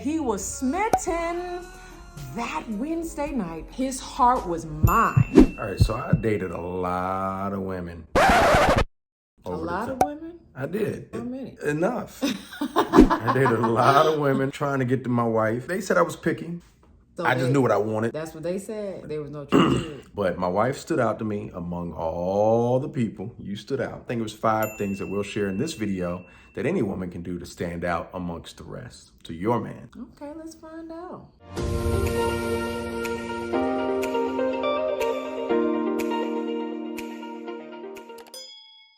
He was smitten that Wednesday night. His heart was mine. All right, so I dated a lot of women. A lot of women? I did. How many? Enough. I dated a lot of women trying to get to my wife. They said I was picky. So I just knew what I wanted. That's what they said. There was no truth to it. But my wife stood out to me among all the people. You stood out. I think it was 5 things that we'll share in this video that any woman can do to stand out amongst the rest. To your man. Okay, let's find out.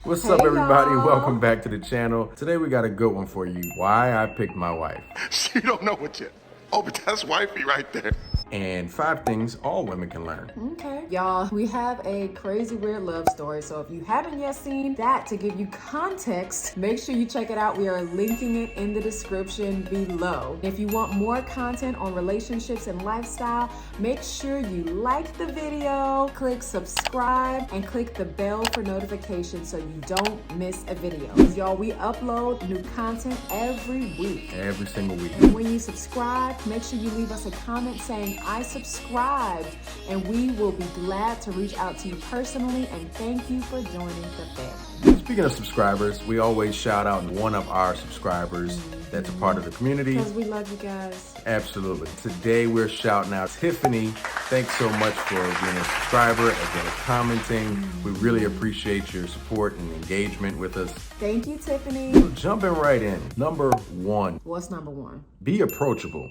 What's up, everybody? Welcome back to the channel. Today we got a good one for you. Why I picked my wife. She don't know what yet. Oh, but that's wifey right there. And 5 things all women can learn. Okay, y'all, we have a crazy weird love story. So if you haven't yet seen that, to give you context, make sure you check it out. We are linking it in the description below. If you want more content on relationships and lifestyle, make sure you like the video, click subscribe, and click the bell for notifications so you don't miss a video. Y'all, we upload new content every week. Every single week. And when you subscribe, make sure you leave us a comment saying, I subscribed, and we will be glad to reach out to you personally and thank you for joining the family. Speaking of subscribers, we always shout out one of our subscribers that's a part of the community. Because we love you guys. Absolutely. Today we're shouting out Tiffany. Thanks so much for being a subscriber as well as commenting. We really appreciate your support and engagement with us. Thank you, Tiffany. So jumping right in. Number 1. What's number 1? Be approachable.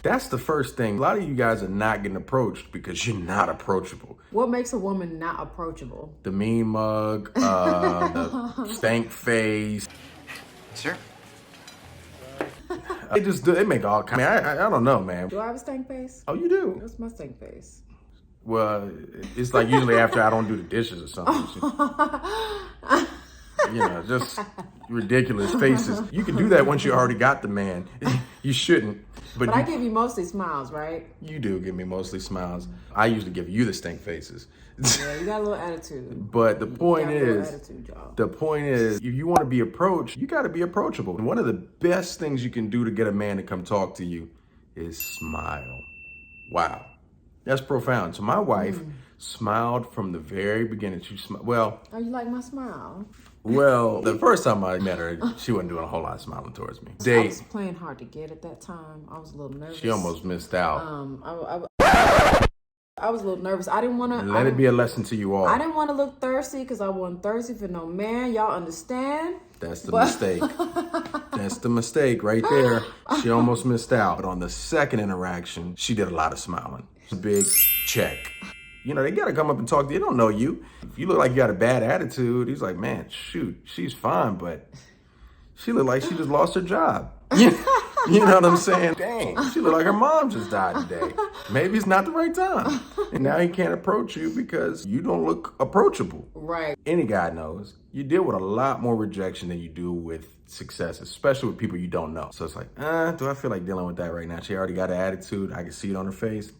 That's the first thing. A lot of you guys are not getting approached because you're not approachable. What makes a woman not approachable? The mean mug, the stank face. Sure. They make all kinds. I don't know, man. Do I have a stank face? Oh, you do? What's my stank face? Well, it's like usually after I don't do the dishes or something. You know, just ridiculous faces. You can do that once you already got the man. You shouldn't. But I give you mostly smiles, right? You do give me mostly smiles. I usually give you the stink faces. Yeah, you got a little attitude. But the point is, if you want to be approached, you got to be approachable. And one of the best things you can do to get a man to come talk to you is smile. Wow. That's profound. So my wife smiled from the very beginning. She smiled. Well, oh, you like my smile? Well, the first time I met her, she wasn't doing a whole lot of smiling towards me. I was playing hard to get at that time. I was a little nervous. She almost missed out. I was a little nervous. I didn't want to. Let it be a lesson to you all. I didn't want to look thirsty because I wasn't thirsty for no man. Y'all understand? That's the mistake. That's the mistake right there. She almost missed out. But on the second interaction, she did a lot of smiling. Big check. You know, they got to come up and talk to you. They don't know you. If you look like you got a bad attitude, he's like, man, shoot, she's fine, but she looked like she just lost her job. You know what I'm saying? Dang, she looked like her mom just died today. Maybe it's not the right time. And now he can't approach you because you don't look approachable. Right. Any guy knows you deal with a lot more rejection than you do with success, especially with people you don't know. So it's like, do I feel like dealing with that right now? She already got an attitude. I can see it on her face.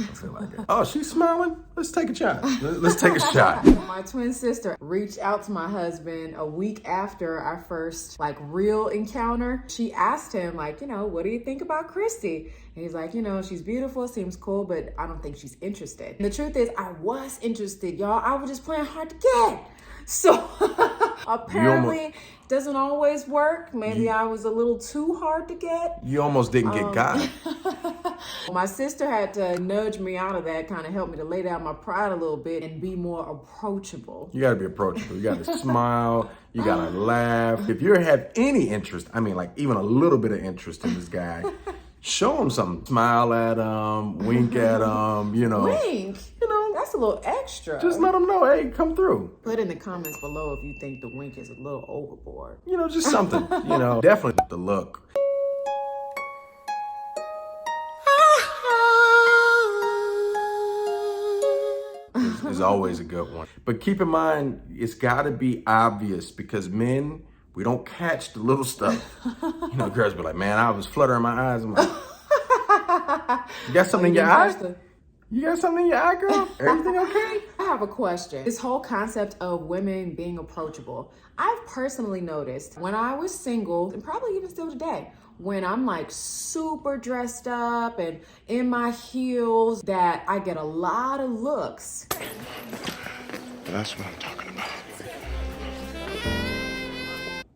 I feel like it. Oh, she's smiling? Let's take a shot. Let's take a shot. My twin sister reached out to my husband a week after our first real encounter. She asked him what do you think about Christy? And he's like, she's beautiful, seems cool, but I don't think she's interested. And the truth is, I was interested, y'all. I was just playing hard to get. So apparently doesn't always work. Maybe I was a little too hard to get. You almost didn't get got. My sister had to nudge me out of that, kind of help me to lay down my pride a little bit and be more approachable. You got to be approachable. You got to smile. You got to laugh. If you have any interest, even a little bit of interest in this guy, show him something. Smile at him, wink at him, Wink? That's a little extra. Just let him know, hey, come through. Put in the comments below if you think the wink is a little overboard. Just something, definitely the look. Is always a good one. But keep in mind, it's got to be obvious because men, we don't catch the little stuff. Girls be like, man, I was fluttering my eyes. I'm like, you got something in your eye? You got something in your eye, girl? Everything okay? have a question. This whole concept of women being approachable. I've personally noticed when I was single, and probably even still today, when I'm like super dressed up and in my heels, that I get a lot of looks. That's what I'm talking about.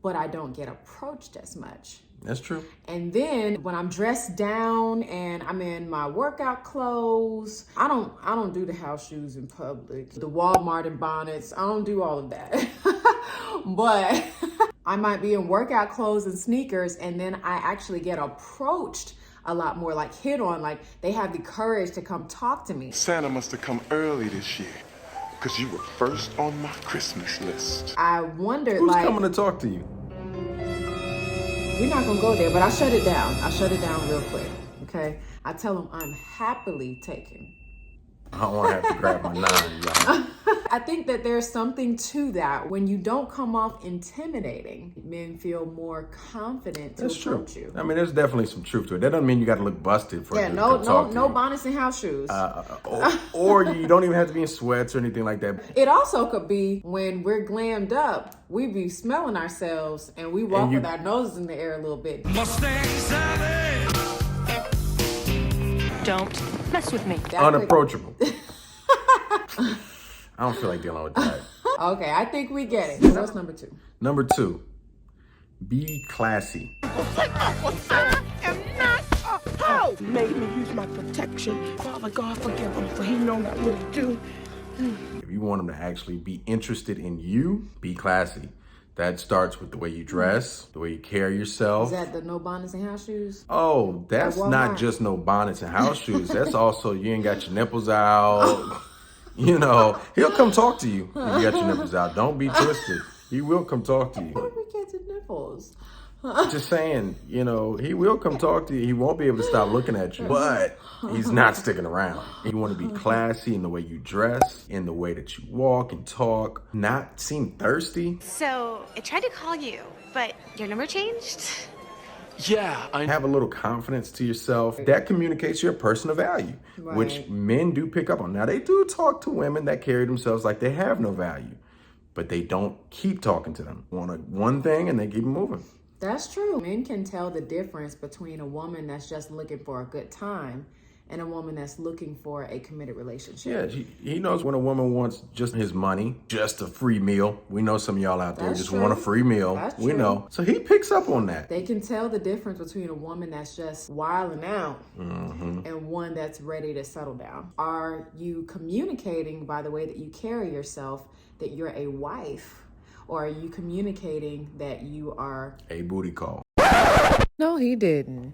But I don't get approached as much. That's true. And then when I'm dressed down and I'm in my workout clothes, I don't do the house shoes in public, the Walmart and bonnets. I don't do all of that. But I might be in workout clothes and sneakers, and then I actually get approached a lot more, like hit on, like they have the courage to come talk to me. Santa must have come early this year, because you were first on my Christmas list. I wondered, Who's like, coming to talk to you? we're not gonna go there, but I shut it down. I shut it down real quick, okay? I tell them I'm happily taken. I don't want to have to grab my 9, y'all. I think that there's something to that. When you don't come off intimidating, men feel more confident to approach you. I mean, there's definitely some truth to it. That doesn't mean you got to look busted for it to come talk to no you. bonnets and house shoes. Or you don't even have to be in sweats or anything like that. It also could be when we're glammed up, we be smelling ourselves and we walk with our noses in the air a little bit. Don't mess with me. Unapproachable. I don't feel like dealing with that. Okay, I think we get it. So what's number 2? Number 2, be classy. Made me use my protection. Father God, forgive him, for he know not what to do. If you want them to actually be interested in you, be classy. That starts with the way you dress, the way you carry yourself. Is that the no bonnets and house shoes? Oh, that's not just no bonnets and house shoes. That's also you ain't got your nipples out. You know, he'll come talk to you if you got your nipples out. Don't be twisted. He will come talk to How you. did we get to nipples? Just saying, you know, he will come talk to you. He won't be able to stop looking at you, but he's not sticking around. You want to be classy in the way you dress, in the way that you walk and talk, not seem thirsty. So I tried to call you, but your number changed? Yeah, I Have a little confidence to yourself. That communicates your personal value, which Right. men do pick up on. Now, they do talk to women that carry themselves like they have no value, but they don't keep talking to them. Want one thing and they keep moving. That's true. Men can tell the difference between a woman that's just looking for a good time and a woman that's looking for a committed relationship. Yeah, he knows when a woman wants just his money, just a free meal. We know some of y'all out there That's just true. want a free meal. That's We true. know. So he picks up on that. They can tell the difference between a woman that's just wilding out Mm-hmm. and one that's ready to settle down. Are you communicating by the way that you carry yourself that you're a wife? Or are you communicating that you are... A booty call. No, he didn't.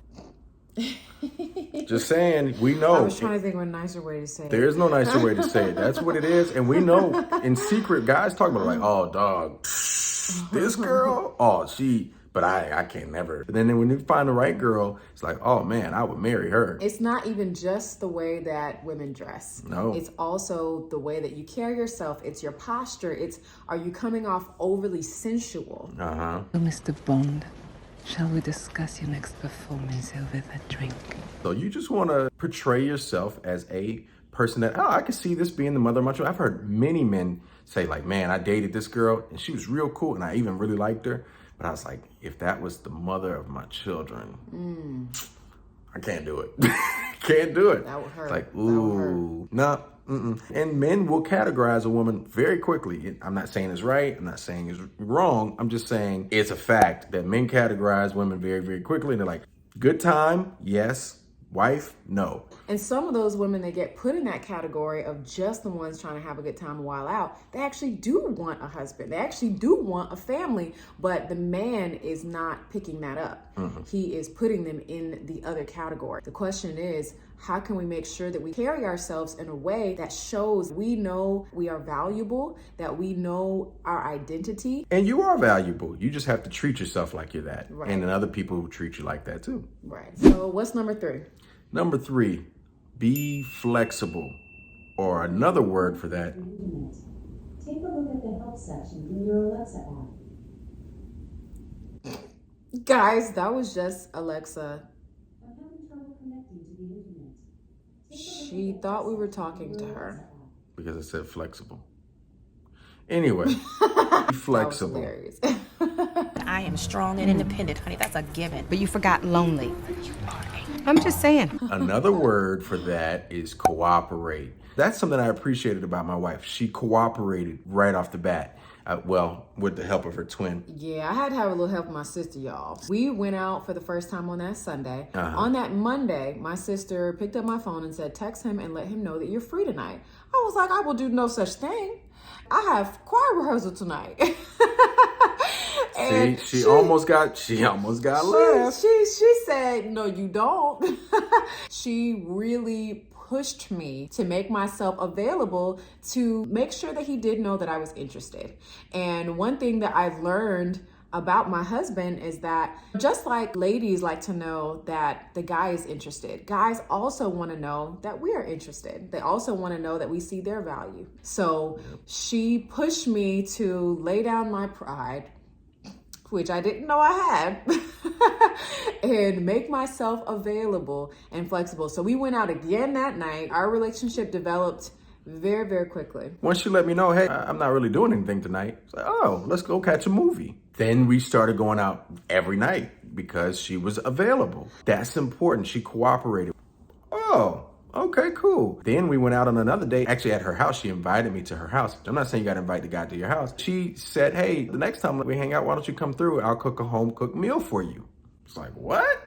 Just saying, we know. I was trying to think of a nicer way to say it. There is no nicer way to say it. That's what it is. And we know in secret, guys talk about like, oh, dog, this girl, oh, she, but I can't never. But then when you find the right girl, it's like, oh man, I would marry her. It's not even just the way that women dress. No. It's also the way that you carry yourself. It's your posture. It's, are you coming off overly sensual? Uh-huh. So, Mr. Bond, shall we discuss your next performance over that drink? So you just want to portray yourself as a person that, oh, I can see this being the mother of my children. I've heard many men say like, man, I dated this girl and she was real cool and I even really liked her. But I was like, if that was the mother of my children, I can't do it. Can't do it. That would hurt. Like, That would ooh, nah. Mm-mm. And men will categorize a woman very quickly. I'm not saying it's right. I'm not saying it's wrong. I'm just saying it's a fact that men categorize women very, very quickly. And they're like, good time, yes. Wife, no. And some of those women that get put in that category of just the ones trying to have a good time a while out, they actually do want a husband. They actually do want a family, but the man is not picking that up. He is putting them in the other category. The question is, how can we make sure that we carry ourselves in a way that shows we know we are valuable, that we know our identity? And you are valuable. You just have to treat yourself like you're that. Right. And then other people will treat you like that too. Right. So what's number 3? Number 3, be flexible. Or another word for that, Take a look at the help section in your Alexa app. Guys, that was just Alexa. I'm having trouble connecting to the internet. She thought we were talking to her. Because I said flexible. Anyway, flexible. Hilarious. I am strong and independent, honey. That's a given. But you forgot lonely. I'm just saying. Another word for that is cooperate. That's something I appreciated about my wife. She cooperated right off the bat. Well, with the help of her twin. Yeah, I had to have a little help with my sister, y'all. We went out for the first time on that Sunday. On that Monday, my sister picked up my phone and said, text him and let him know that you're free tonight. I was like, I will do no such thing. I have choir rehearsal tonight. See, she almost got left. She said, no, you don't. She really pushed me to make myself available to make sure that he did know that I was interested. And one thing that I've learned about my husband is that just like ladies like to know that the guy is interested, guys also want to know that we are interested. They also want to know that we see their value. So she pushed me to lay down my pride, which I didn't know I had, and make myself available and flexible. So we went out again that night. Our relationship developed very, very quickly. Once she let me know, hey, I'm not really doing anything tonight, it's like, oh, let's go catch a movie. Then we started going out every night because she was available. That's important. She cooperated. Oh, okay, cool. Then we went out on another date, actually at her house. She invited me to her house. I'm not saying you got to invite the guy to your house. She said, hey, the next time we hang out, why don't you come through? I'll cook a home cooked meal for you. It's like, what?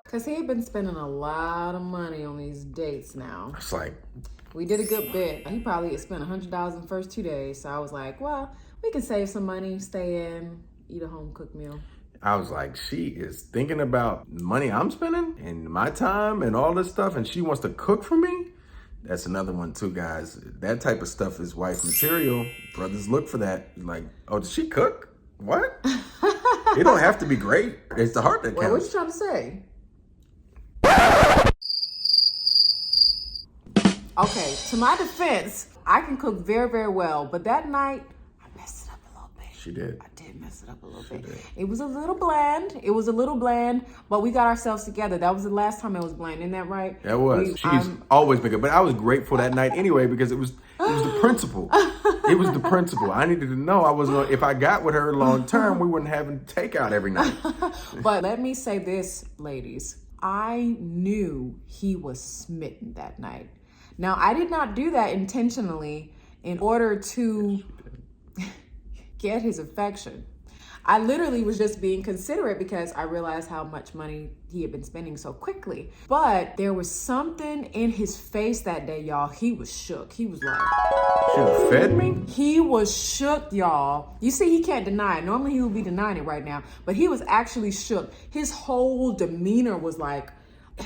Because he had been spending a lot of money on these dates now. It's like, we did a good bit. He probably had spent $100 in the first 2 days. So I was like, well, we can save some money, stay in, eat a home cooked meal. I was like, she is thinking about money I'm spending and my time and all this stuff, and she wants to cook for me? That's another one too, guys. That type of stuff is wife material. Brothers look for that. Like, oh, does she cook? What? It don't have to be great. It's the heart that counts. Well, what you trying to say? Okay, to my defense, I can cook very, very well, but that night, I messed it up a little bit. She did. I did mess it up a little bit. It was a little bland, but we got ourselves together. That was the last time it was bland, isn't that right? That was. She's always been good, but I was grateful that night anyway because it was the principle. It was the principle. I needed to know I was going. If I got with her long term, we wouldn't have takeout every night. But let me say this, ladies. I knew he was smitten that night. Now, I did not do that intentionally in order to get his affection. I literally was just being considerate because I realized how much money he had been spending so quickly. But there was something in his face that day, y'all. He was shook. He was like... Should have fed me? He was shook, y'all. You see, he can't deny it. Normally, he would be denying it right now. But he was actually shook. His whole demeanor was like...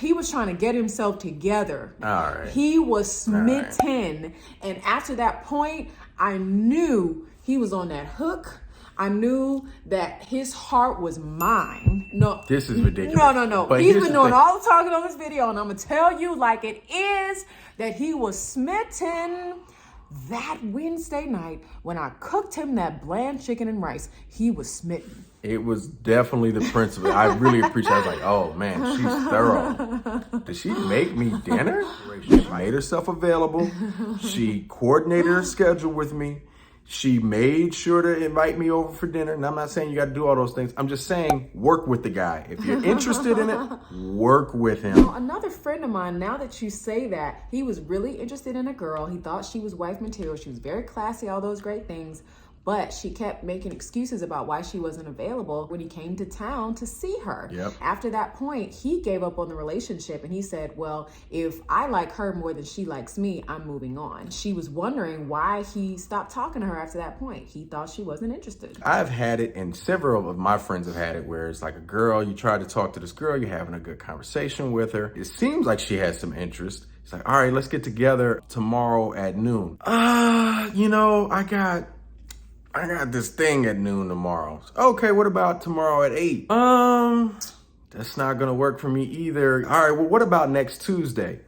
He was trying to get himself together. All right. He was smitten. Right. And after that point, I knew he was on that hook. I knew that his heart was mine. No. This is ridiculous. No. But he's been doing all the talking on this video, and I'm going to tell you like it is that he was smitten that Wednesday night when I cooked him that bland chicken and rice. He was smitten. It was definitely the principle. I really appreciate it. I was like, oh man, she's thorough. Did she make me dinner? She made herself available. She coordinated her schedule with me. She made sure to invite me over for dinner. And I'm not saying you got to do all those things. I'm just saying work with the guy. If you're interested in it, work with him. Another friend of mine, now that you say that, he was really interested in a girl. He thought she was wife material. She was very classy, all those great things. But she kept making excuses about why she wasn't available when he came to town to see her. Yep. After that point, he gave up on the relationship and he said, well, if I like her more than she likes me, I'm moving on. She was wondering why he stopped talking to her after that point. He thought she wasn't interested. I've had it, and several of my friends have had it, where it's like a girl, you try to talk to this girl, you're having a good conversation with her. It seems like she has some interest. It's like, all right, let's get together tomorrow at noon. I got this thing at noon tomorrow. Okay, what about tomorrow at 8? That's not gonna work for me either. All right, well, what about next Tuesday?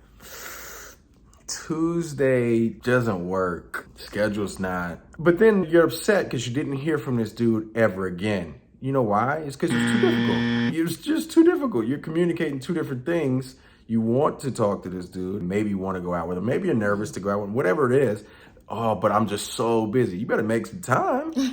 Tuesday doesn't work. Schedule's not. But then you're upset because you didn't hear from this dude ever again. You know why? It's because it's too difficult. It's just too difficult. You're communicating two different things. You want to talk to this dude. Maybe you want to go out with him. Maybe you're nervous to go out with him. Whatever it is. Oh, but I'm just so busy. You better make some time. You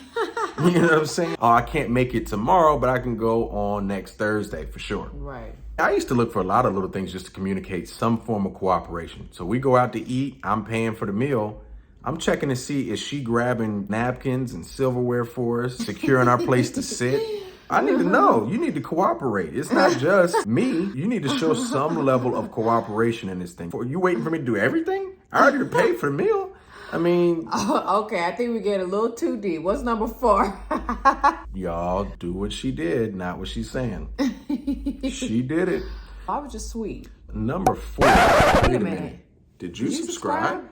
know what I'm saying? Oh, I can't make it tomorrow, but I can go on next Thursday for sure. Right. I used to look for a lot of little things just to communicate some form of cooperation. So we go out to eat, I'm paying for the meal. I'm checking to see, is she grabbing napkins and silverware for us, securing our place to sit? I need to know. You need to cooperate. It's not just me. You need to show some level of cooperation in this thing. You waiting for me to do everything? I already paid for the meal. I mean... Okay, I think we get a little too deep. What's number 4? Y'all do what she did, not what she's saying. She did it. I was just sweet. Number 4. Wait a minute. Did you subscribe?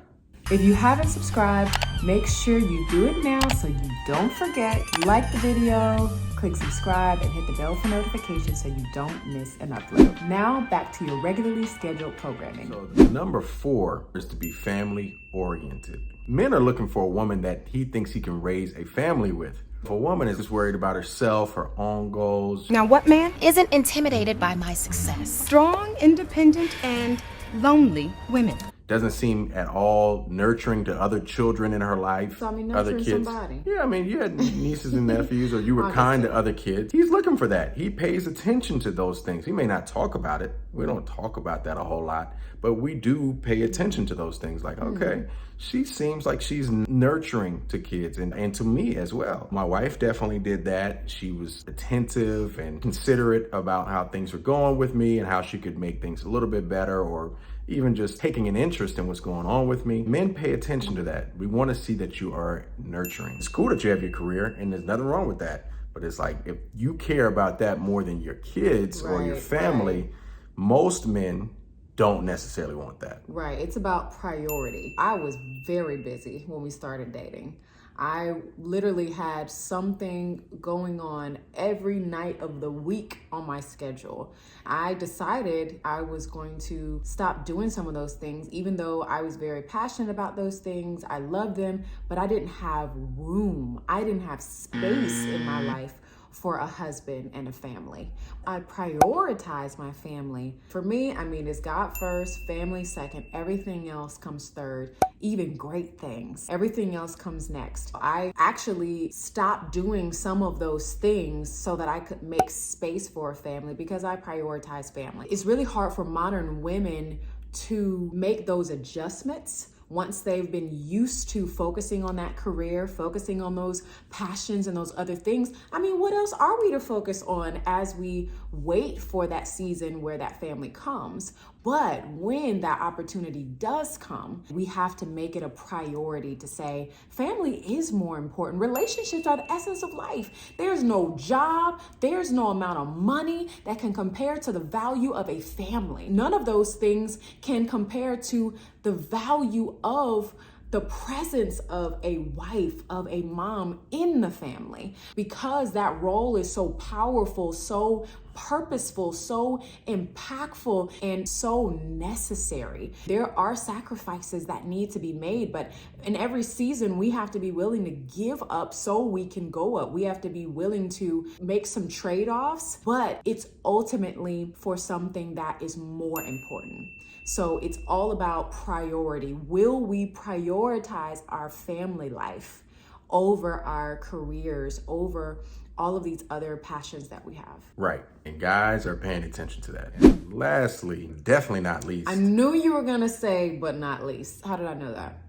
If you haven't subscribed, make sure you do it now so you don't forget. Like the video, click subscribe, and hit the bell for notifications so you don't miss an upload. Now back to your regularly scheduled programming. So number 4 is to be family oriented. Men are looking for a woman that he thinks he can raise a family with. If a woman is just worried about herself, her own goals. Now what man? Isn't intimidated by my success. Strong, independent, and lonely women. Doesn't seem at all nurturing to other children in her life, So, I mean, other nurturing kids. somebody. Yeah, I mean, you had nieces and nephews, or you were kind to other kids. He's looking for that. He pays attention to those things. He may not talk about it. We don't talk about that a whole lot, but we do pay attention to those things. Like, okay, she seems like she's nurturing to kids and to me as well. My wife definitely did that. She was attentive and considerate about how things were going with me and how she could make things a little bit better, or even just taking an interest in what's going on with me. Men pay attention to that. We want to see that you are nurturing. It's cool that you have your career, and there's nothing wrong with that. But it's like, if you care about that more than your kids or your family, most men don't necessarily want that. Right, it's about priority. I was very busy when we started dating. I literally had something going on every night of the week on my schedule. I decided I was going to stop doing some of those things, even though I was very passionate about those things. I loved them, but I didn't have room. I didn't have space in my life for a husband and a family. I prioritize my family. For me, I mean, it's God first, family second, everything else comes third, even great things. Everything else comes next. I actually stopped doing some of those things so that I could make space for a family because I prioritize family. It's really hard for modern women to make those adjustments once they've been used to focusing on that career, focusing on those passions and those other things. I mean, what else are we to focus on as we wait for that season where that family comes? But when that opportunity does come, we have to make it a priority to say, family is more important. Relationships are the essence of life. There's no job, there's no amount of money that can compare to the value of a family. None of those things can compare to the value of the presence of a wife, of a mom in the family, because that role is so powerful, so purposeful, so impactful, and so necessary. There are sacrifices that need to be made, but in every season, we have to be willing to give up so we can go up. We have to be willing to make some trade-offs, but it's ultimately for something that is more important. So it's all about priority. Will we prioritize our family life over our careers, over all of these other passions that we have? Right. And guys are paying attention to that. And lastly, definitely not least. I knew you were gonna say, but not least. How did I know that?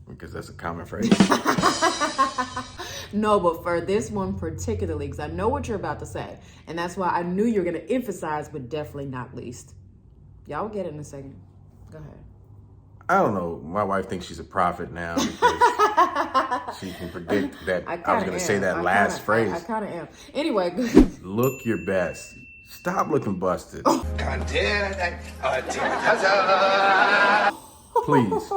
Because that's a common phrase. No, but for this one particularly, because I know what you're about to say. And that's why I knew you were gonna emphasize, but definitely not least. Y'all will get it in a second. Go ahead. I don't know. My wife thinks she's a prophet now because she can predict that I was going to say that last phrase. I kind of am. Anyway. Look your best. Stop looking busted. Please,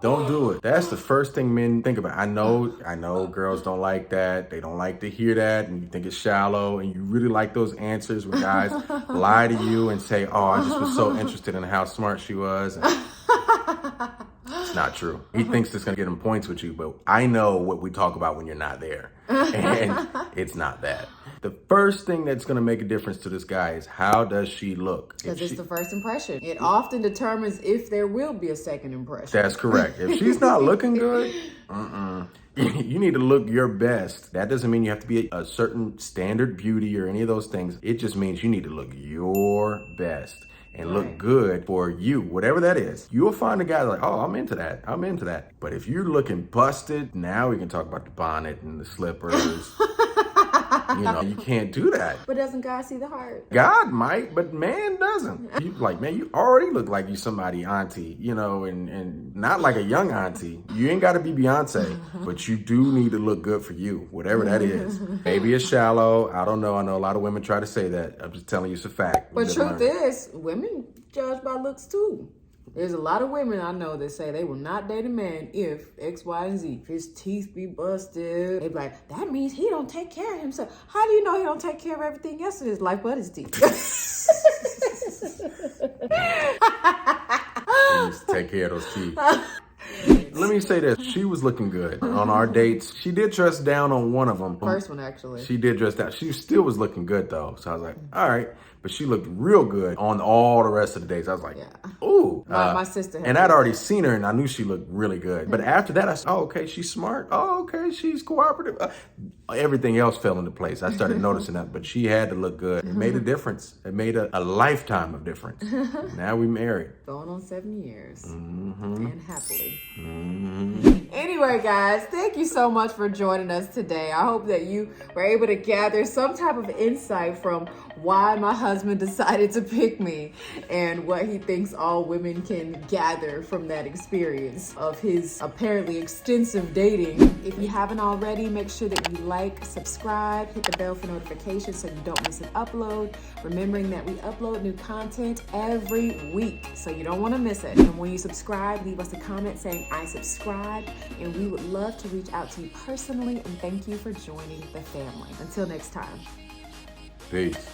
don't do it. That's the first thing men think about. I know girls don't like that. They don't like to hear that, and you think it's shallow, and you really like those answers where guys lie to you and say, oh, I just was so interested in how smart she was. And It's not true. He thinks it's gonna get him points with you, but I know what we talk about when you're not there. And it's not that. The first thing that's gonna make a difference to this guy is how does she look? Because it's the first impression. It often determines if there will be a second impression. That's correct. If she's not looking good, you need to look your best. That doesn't mean you have to be a certain standard beauty or any of those things. It just means you need to look your best and look good for you, whatever that is. You'll find a guy like, oh, I'm into that. I'm into that. But if you're looking busted, now we can talk about the bonnet and the slippers. You know, you can't do that. But doesn't God see the heart? God might, but man doesn't. You like, man, you already look like you somebody auntie, you know, and not like a young auntie. You ain't got to be Beyonce, but you do need to look good for you, whatever that is. Maybe it's shallow. I don't know. I know a lot of women try to say that. I'm just telling you it's a fact. But truth is, women judge by looks too. There's a lot of women I know that say they will not date a man if X, Y, and Z. If his teeth be busted, they be like, that means he don't take care of himself. How do you know he don't take care of everything else in his life but his teeth? He needs to take care of those teeth. Let me say this. She was looking good on our dates. She did dress down on one of them. First one, actually. She did dress down. She still was looking good, though. So I was like, all right. But she looked real good on all the rest of the days. I was like, ooh. My sister had and I'd already seen her, and I knew she looked really good. But after that, I said, oh, okay, she's smart. Oh, okay, she's cooperative. Everything else fell into place. I started noticing that. But she had to look good. It made a difference. It made a lifetime of difference. Now we married. Going on 7 years. Mm-hmm. And happily. Mm-hmm. Anyway, guys, thank you so much for joining us today. I hope that you were able to gather some type of insight from why my husband decided to pick me and what he thinks all women can gather from that experience of his apparently extensive dating. If you haven't already, make sure that you like, subscribe, hit the bell for notifications so you don't miss an upload. Remembering that we upload new content every week, so you don't want to miss it. And when you subscribe, leave us a comment saying I subscribe, and we would love to reach out to you personally and thank you for joining the family. Until next time. Peace.